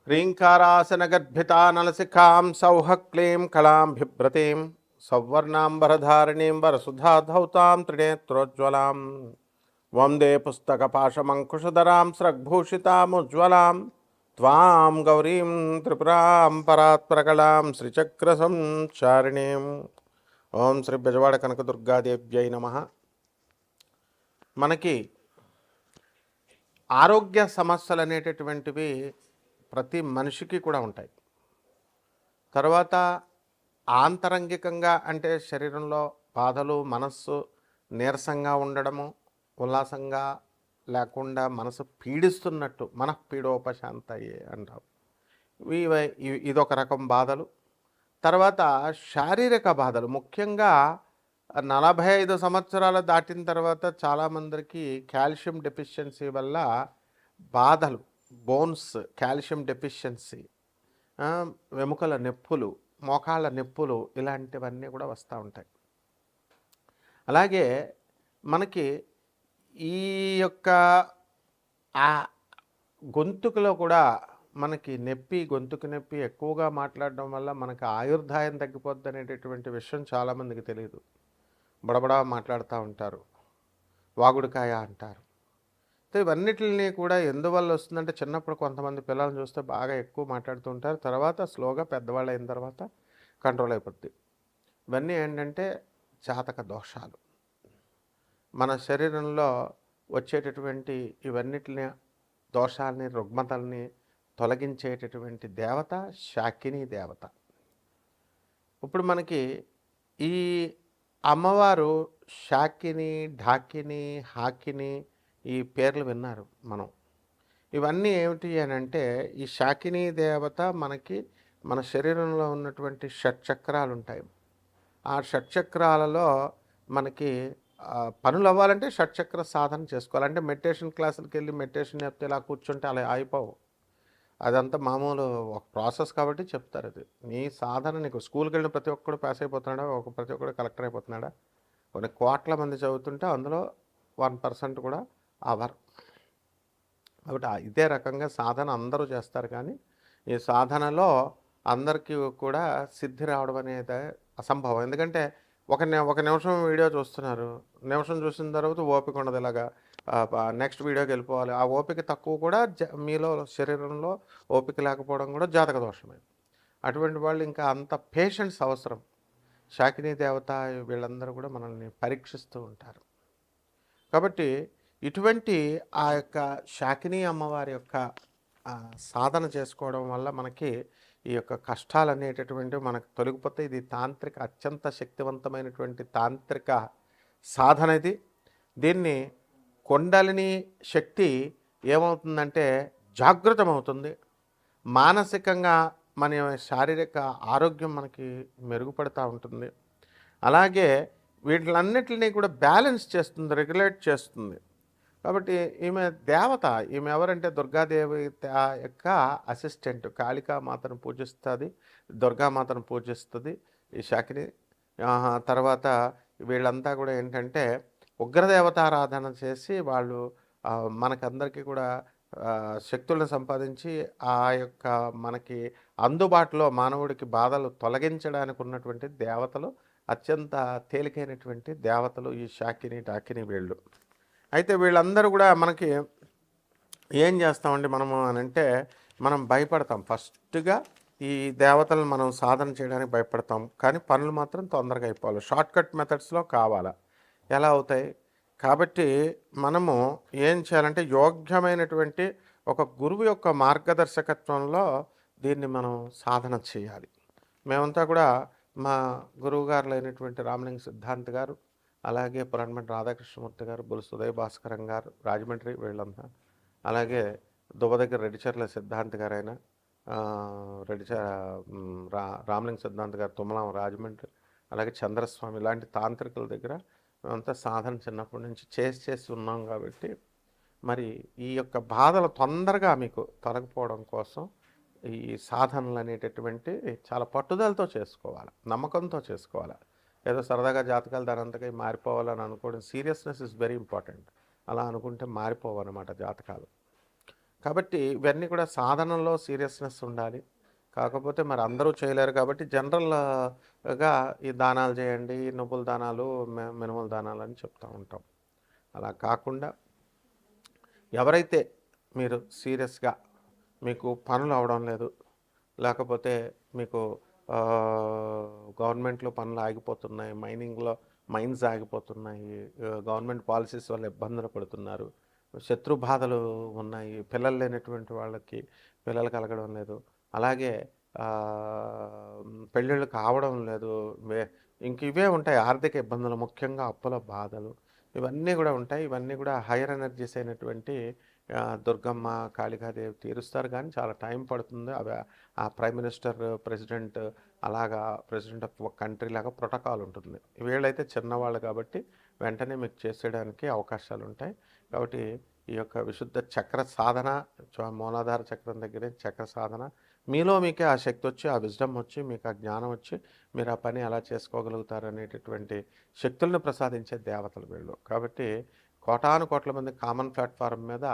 ह्रीङ्कारासनगर्भितानलसिखां सौहक्लीं कलां बिभ्रतीं सौवर्णाम्बरधारिणीं वरसुधाधौतां त्रिनेत्रोज्ज्वलां वन्दे पुस्तकपाशमङ्कुशधरां स्रग्भूषितामुज्ज्वलां त्वां गौरीं त्रिपुरां परात्परकलां श्रीचक्रसंचारिणीं ఓం శ్రీ బెజవాడ కనకదుర్గాదేవ్యై నమః. మనకి ఆరోగ్య సమస్యలు అనేటటువంటివి ప్రతి మనిషికి కూడా ఉంటాయి. తర్వాత ఆంతరంగికంగా అంటే శరీరంలో బాధలు, మనస్సు నీరసంగా ఉండడము, ఉల్లాసంగా లేకుండా మనసు పీడిస్తున్నట్టు మనఃపీడోపశాంతయే అంటాం. ఇదొక రకం బాధలు. తర్వాత శారీరక బాధలు, ముఖ్యంగా 45 సంవత్సరాలు దాటిన తర్వాత చాలామందికి కాల్షియం డెఫిషియన్సీ వల్ల బాధలు, బోన్స్ కాల్షియం డెఫిషియన్సీ, వెముకల నొప్పులు, మోకాళ్ళ నొప్పులు ఇలాంటివన్నీ కూడా వస్తూ ఉంటాయి. అలాగే మనకి ఈ యొక్క గొంతుకులో కూడా మనకి గొంతుకు నొప్పి ఎక్కువగా మాట్లాడడం వల్ల మనకు ఆయుర్దాయం తగ్గిపోద్ది అనేటటువంటి విషయం చాలామందికి తెలియదు. బడబడా మాట్లాడుతూ ఉంటారు, వాగుడుకాయ అంటారు. సో ఇవన్నిటిని కూడా ఎందువల్ల వస్తుందంటే, చిన్నప్పుడు కొంతమంది పిల్లల్ని చూస్తే బాగా ఎక్కువ మాట్లాడుతూ ఉంటారు, తర్వాత స్లోగా పెద్దవాళ్ళు అయిన తర్వాత కంట్రోల్ అయిపోద్ది. ఇవన్నీ ఏంటంటే జాతక దోషాలు. మన శరీరంలో వచ్చేటటువంటి ఇవన్నిటిని దోషాలని, రుగ్మతల్ని తొలగించేటటువంటి దేవత శాకిని దేవత. ఇప్పుడు మనకి ఈ అమ్మవారు శాకిని, ఢాకిని, హాకిని ఈ పేర్లు విన్నారు మనం. ఇవన్నీ ఏమిటి అని అంటే, ఈ శాకిని దేవత మనకి మన శరీరంలో ఉన్నటువంటి షట్చక్రాలు ఉంటాయి. ఆ షట్చక్రాలలో మనకి పనులు అవ్వాలంటే షట్చక్ర సాధన చేసుకోవాలి. అంటే మెడిటేషన్ క్లాసులకి వెళ్ళి మెడిటేషన్ చెప్తే ఇలా కూర్చుంటే అలా అయిపోవు. అదంతా మామూలు ఒక ప్రాసెస్ కాబట్టి చెప్తారు. అది నీ సాధన. నీకు స్కూల్కి వెళ్ళిన ప్రతి ఒక్కడు పాస్ అయిపోతున్నాడా, ప్రతి ఒక్కడు కలెక్టర్ అయిపోతున్నాడా? కొన్ని కోట్ల మంది చదువుతుంటే అందులో 1% కూడా అవర్. కాబట్టి ఇదే రకంగా సాధన అందరూ చేస్తారు, కానీ ఈ సాధనలో అందరికీ కూడా సిద్ధి రావడం అనేది అసంభవం. ఎందుకంటే ఒక నిమిషం వీడియో చూస్తున్నారు, నిమిషం చూసిన తర్వాత ఓపిక ఉండదు, ఇలాగా నెక్స్ట్ వీడియోకి వెళ్ళిపోవాలి. ఆ ఓపిక తక్కువ కూడా మీలో శరీరంలో ఓపిక లేకపోవడం కూడా జాతక దోషమే. అటువంటి వాళ్ళు ఇంకా అంత పేషెన్స్ అవసరం. శాకిని దేవత వీళ్ళందరూ కూడా మనల్ని పరీక్షిస్తూ ఉంటారు. కాబట్టి ఇటువంటి ఆ యొక్క శాకిని అమ్మవారి యొక్క సాధన చేసుకోవడం వల్ల మనకి ఈ యొక్క కష్టాలు అనేటటువంటివి మనకు తొలగిపోతే ఇది తాంత్రిక, అత్యంత శక్తివంతమైనటువంటి తాంత్రిక సాధన ఇది. దీన్ని కుండలిని శక్తి ఏమవుతుందంటే జాగృతమవుతుంది. మానసికంగా మన శారీరక ఆరోగ్యం మనకి మెరుగుపడుతూ ఉంటుంది. అలాగే వీటిలన్నిటినీ కూడా బ్యాలెన్స్ చేస్తుంది, రెగ్యులేట్ చేస్తుంది. కాబట్టి ఈమె దేవత. ఈమె ఎవరంటే దుర్గాదేవి యొక్క అసిస్టెంట్. కాళికామాతను పూజిస్తుంది, దుర్గామాతను పూజిస్తుంది ఈ శాకిని. తర్వాత వీళ్ళంతా కూడా ఏంటంటే ఉగ్రదేవతారాధన చేసి వాళ్ళు మనకందరికీ కూడా శక్తులను సంపాదించి ఆ యొక్క మనకి అందుబాటులో మానవుడికి బాధలు తొలగించడానికి ఉన్నటువంటి దేవతలు, అత్యంత తేలికైనటువంటి దేవతలు ఈ శాకిని, డాకిని వీళ్ళు. అయితే వీళ్ళందరూ కూడా మనకి ఏం చేస్తామండి మనము అని అంటే, మనం భయపడతాం. ఫస్ట్గా ఈ దేవతలను మనం సాధన చేయడానికి భయపడతాం, కానీ పనులు మాత్రం తొందరగా అయిపోవాలి. షార్ట్కట్ మెథడ్స్లో కావాలా, ఎలా అవుతాయి? కాబట్టి మనము ఏం చేయాలంటే, యోగ్యమైనటువంటి ఒక గురువు యొక్క మార్గదర్శకత్వంలో దీన్ని మనం సాధన చేయాలి. మేమంతా కూడా మా గురువుగారులు అయినటువంటి రామలింగ సిద్ధాంత్ గారు, అలాగే పురాణమఠ రాధాకృష్ణమూర్తి గారు, బొలుసు ఉదయ భాస్కరం గారు రాజమండ్రి, వీళ్ళంతా, అలాగే దువ్వ దగ్గర రెడ్డిచర్ల సిద్ధాంత్ గారు అయినా, రామలింగ సిద్ధాంత్ గారు తుమ్మలం రాజమండ్రి, అలాగే చంద్రస్వామి, ఇలాంటి తాంత్రికుల దగ్గర మేమంతా సాధన చిన్నప్పటి నుంచి చేసి ఉన్నాం. కాబట్టి మరి ఈ యొక్క బాధలు తొందరగా మీకు తొలగిపోవడం కోసం ఈ సాధనలు అనేటటువంటి చాలా పట్టుదలతో చేసుకోవాలి, నమ్మకంతో చేసుకోవాలి. ఏదో సరదాగా జాతకాలు దానంతగా మారిపోవాలని అనుకోవడం, సీరియస్నెస్ ఇస్ వెరీ ఇంపార్టెంట్. అలా అనుకుంటే మారిపోవన్నమాట జాతకాలు. కాబట్టి ఇవన్నీ కూడా సాధనలో సీరియస్నెస్ ఉండాలి. కాకపోతే మరి అందరూ చేయలేరు కాబట్టి జనరల్‌గా ఈ దానాలు చేయండి, నువ్వుల దానాలు, మినుముల దానాలు అని చెప్తా ఉంటాం. అలా కాకుండా ఎవరైతే మీరు సీరియస్‌గా మీకు పనులు అవ్వడం లేదు, లేకపోతే మీకు గవర్నమెంట్‌లో పనులు ఆగిపోతున్నాయి, మైన్స్ ఆగిపోతున్నాయి, గవర్నమెంట్ పాలిసీస్ వల్ల ఇబ్బందులు పడుతున్నారు, శత్రు బాధలు ఉన్నాయి, పిల్లలు లేనటువంటి వాళ్ళకి పిల్లలు కలగడం లేదు, అలాగే పెళ్ళిళ్ళు కావడం లేదు, ఇంక ఇవే ఉంటాయి ఆర్థిక ఇబ్బందులు, ముఖ్యంగా అప్పుల బాధలు, ఇవన్నీ కూడా ఉంటాయి. ఇవన్నీ కూడా హైయర్ ఎనర్జీస్ అయినటువంటి దుర్గమ్మ, కాళికాదేవి తీరుస్తారు, కానీ చాలా టైం పడుతుంది. అవి ఆ ప్రైమ్ మినిస్టర్, ప్రెసిడెంట్, అలాగా ప్రెసిడెంట్ ఆఫ్ ఒక కంట్రీ లాగా ప్రోటోకాల్ ఉంటుంది. వీళ్ళైతే చిన్నవాళ్ళు కాబట్టి వెంటనే మీకు చేసేయడానికి అవకాశాలు ఉంటాయి. కాబట్టి ఈ యొక్క విశుద్ధ చక్ర సాధన, మూలాధార చక్రం దగ్గరే చక్ర సాధన, మీలో మీకే ఆ శక్తి వచ్చి, ఆ విజ్డమ్ వచ్చి, మీకు ఆ జ్ఞానం వచ్చి, మీరు ఆ పని ఎలా చేసుకోగలుగుతారు అనేటటువంటి శక్తులను ప్రసాదించే దేవతలు వీళ్ళు. కాబట్టి కోటాను కోట్ల మంది కామన్ ప్లాట్ఫారం మీద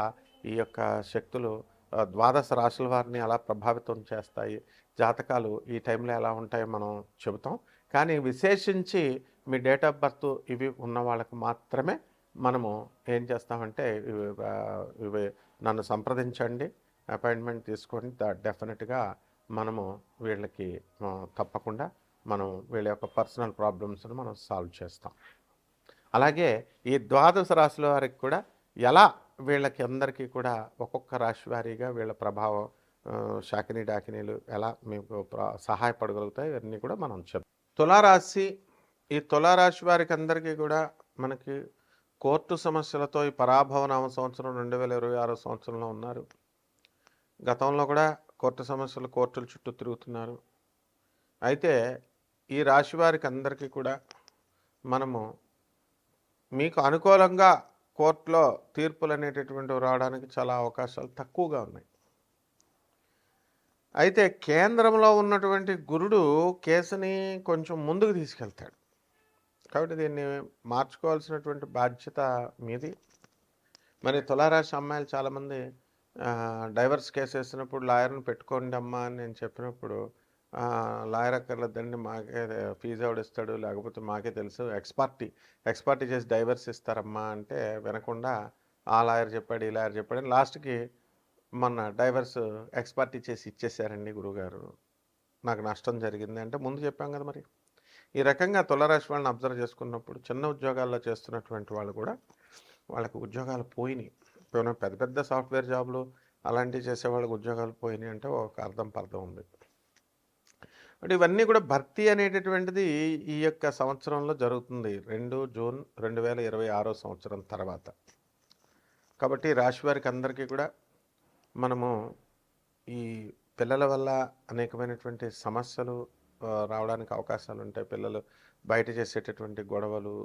ఈ యొక్క శక్తులు ద్వాదశ రాశుల వారిని ఎలా ప్రభావితం చేస్తాయి, జాతకాలు ఈ టైంలో ఎలా ఉంటాయో మనం చెబుతాం. కానీ విశేషించి మీ డేట్ ఆఫ్ బర్త్ ఇవి ఉన్న వాళ్ళకి మాత్రమే మనము ఏం చేస్తామంటే ఇవి నన్ను సంప్రదించండి, అపాయింట్మెంట్ తీసుకోండి, డెఫినెట్గా మనము వీళ్ళకి తప్పకుండా మనం వీళ్ళ యొక్క పర్సనల్ ప్రాబ్లమ్స్ని మనం సాల్వ్ చేస్తాం. అలాగే ఈ ద్వాదశ రాశుల వారికి కూడా ఎలా వీళ్ళకి అందరికీ కూడా ఒక్కొక్క రాశి వారీగా వీళ్ళ ప్రభావం, శాకిని డాకినీలు ఎలా మీకు సహాయపడగలుగుతాయి, ఇవన్నీ కూడా మనం చెప్తాం. తులారాశి, ఈ తులారాశి వారికి అందరికీ కూడా మనకి కోర్టు సమస్యలతో ఈ పరాభవనామ సంవత్సరం 2026 సంవత్సరంలో ఉన్నారు. గతంలో కూడా కోర్టుల చుట్టూ తిరుగుతున్నారు. అయితే ఈ రాశి వారికి అందరికీ కూడా మనము మీకు అనుకూలంగా కోర్టులో తీర్పులు అనేటటువంటివి రావడానికి చాలా అవకాశాలు తక్కువగా ఉన్నాయి. అయితే కేంద్రంలో ఉన్నటువంటి గురుడు కేసుని కొంచెం ముందుకు తీసుకెళ్తాడు. కాబట్టి దీన్ని మార్చుకోవాల్సినటువంటి బాధ్యత మీది. మరి తులారాశి అమ్మాయిలు చాలామంది డైవర్స్ కేసు వేసినప్పుడు లాయర్ని పెట్టుకోండి అమ్మా అని నేను చెప్పినప్పుడు, లాయర్ అక్కర్లేదండి, మాకే ఫీజు ఎవడిస్తాడు, లేకపోతే మాకే తెలుసు, ఎక్స్పార్టీ చేసి డైవర్స్ ఇస్తారమ్మా అంటే వినకుండా ఆ లాయర్ చెప్పాడు, ఈ లాయర్ చెప్పాడు, లాస్ట్కి మొన్న డైవర్స్ ఎక్స్పార్టీ చేసి ఇచ్చేసారండి గురువుగారు, నాకు నష్టం జరిగింది అంటే ముందు చెప్పాం కదా. మరి ఈ రకంగా తులారాశి వాళ్ళని అబ్జర్వ్ చేసుకున్నప్పుడు చిన్న ఉద్యోగాల్లో చేస్తున్నటువంటి వాళ్ళు కూడా వాళ్ళకి ఉద్యోగాలు పోయినాయి. పెద్ద పెద్ద సాఫ్ట్వేర్ జాబ్లు అలాంటివి చేసే వాళ్ళకి ఉద్యోగాలు పోయినాయి అంటే ఒక పర్థం ఉంది. అంటే ఇవన్నీ కూడా భర్తీ అనేటటువంటిది ఈ యొక్క సంవత్సరంలో జరుగుతుంది, 2 జూన్ 2026 సంవత్సరం తర్వాత. కాబట్టి రాశి వారికి అందరికీ కూడా మనము ఈ పిల్లల వల్ల అనేకమైనటువంటి సమస్యలు రావడానికి అవకాశాలు ఉంటాయి. పిల్లలు బయట చేసేటటువంటి గొడవలు,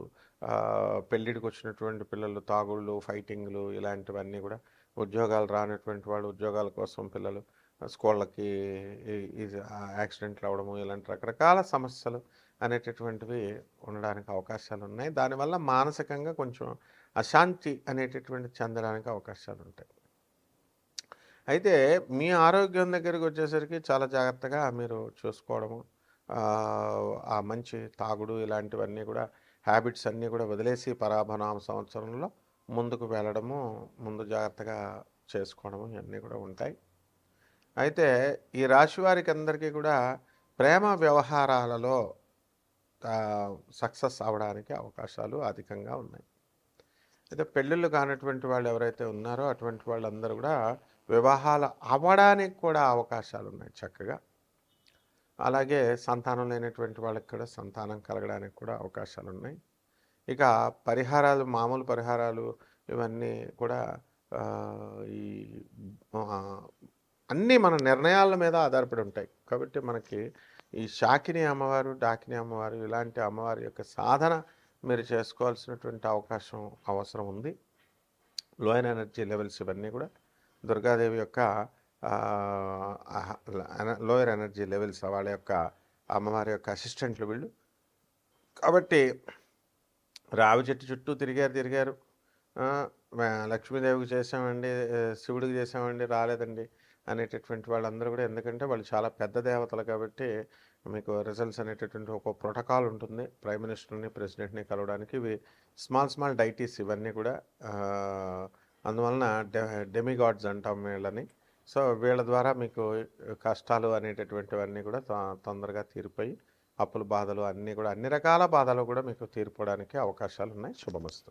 పెళ్ళిడికి వచ్చినటువంటి పిల్లలు తాగుళ్ళు, ఫైటింగ్లు, ఇలాంటివన్నీ కూడా, ఉద్యోగాలు రానటువంటి వాళ్ళు ఉద్యోగాల కోసం పిల్లలు స్కూళ్ళకి యాక్సిడెంట్లు అవ్వడము, ఇలాంటి రకరకాల సమస్యలు అనేటటువంటివి ఉండడానికి అవకాశాలు ఉన్నాయి. దానివల్ల మానసికంగా కొంచెం అశాంతి అనేటటువంటి చెందడానికి అవకాశాలు ఉంటాయి. అయితే మీ ఆరోగ్యం దగ్గరికి వచ్చేసరికి చాలా జాగ్రత్తగా మీరు చూసుకోవడము, ఆ మంచి తాగుడు ఇలాంటివన్నీ కూడా, హ్యాబిట్స్ అన్నీ కూడా వదిలేసి పరాభనామ సంవత్సరంలో ముందుకు వెళ్ళడము, ముందు జాగ్రత్తగా చేసుకోవడము, ఇవన్నీ కూడా ఉంటాయి. అయితే ఈ రాశి వారికి అందరికీ కూడా ప్రేమ వ్యవహారాలలో సక్సెస్ అవ్వడానికి అవకాశాలు అధికంగా ఉన్నాయి. అయితే పెళ్ళిళ్ళు కానటువంటి వాళ్ళు ఎవరైతే ఉన్నారో అటువంటి వాళ్ళందరూ కూడా వివాహాలు అవ్వడానికి కూడా అవకాశాలు ఉన్నాయి చక్కగా. అలాగే సంతానం లేనటువంటి వాళ్ళకి కూడా సంతానం కలగడానికి కూడా అవకాశాలు ఉన్నాయి. ఇక పరిహారాలు, మామూలు పరిహారాలు ఇవన్నీ కూడా ఈ అన్నీ మన నిర్ణయాల మీద ఆధారపడి ఉంటాయి. కాబట్టి మనకి ఈ శాకిని అమ్మవారు, డాకిని అమ్మవారు, ఇలాంటి అమ్మవారి యొక్క సాధన మీరు చేసుకోవాల్సినటువంటి అవసరం ఉంది. లోయర్ ఎనర్జీ లెవెల్స్ ఇవన్నీ కూడా దుర్గాదేవి యొక్క లోయర్ ఎనర్జీ లెవెల్స్, వాళ్ళ యొక్క అమ్మవారి యొక్క అసిస్టెంట్లు వీళ్ళు. కాబట్టి రావి చెట్టు చుట్టూ తిరిగారు, ఆ! లక్ష్మీదేవికి చేసామండి, శివుడికి చేసామండి రాలేదండి అనేటటువంటి వాళ్ళందరూ కూడా, ఎందుకంటే వాళ్ళు చాలా పెద్ద దేవతలు కాబట్టి మీకు రిజల్ట్స్ అనేటటువంటి ఒక ప్రోటోకాల్ ఉంటుంది. ప్రైమ్ మినిస్టర్‌ని, ప్రెసిడెంట్‌ని కలవడానికి ఇవి స్మాల్ స్మాల్ డైటీస్ ఇవన్నీ కూడా. ఆహ్, అందువలన డెమిగాడ్స్ అంటాం వీళ్ళని. సో, వీళ్ళ ద్వారా మీకు కష్టాలు అనేటటువంటివన్నీ కూడా తొందరగా తీరిపోయి అప్పుల బాధలు అన్నీ కూడా, అన్ని రకాల బాధలు కూడా మీకు తీరిపోవడానికి అవకాశాలున్నాయి. శుభమస్తు.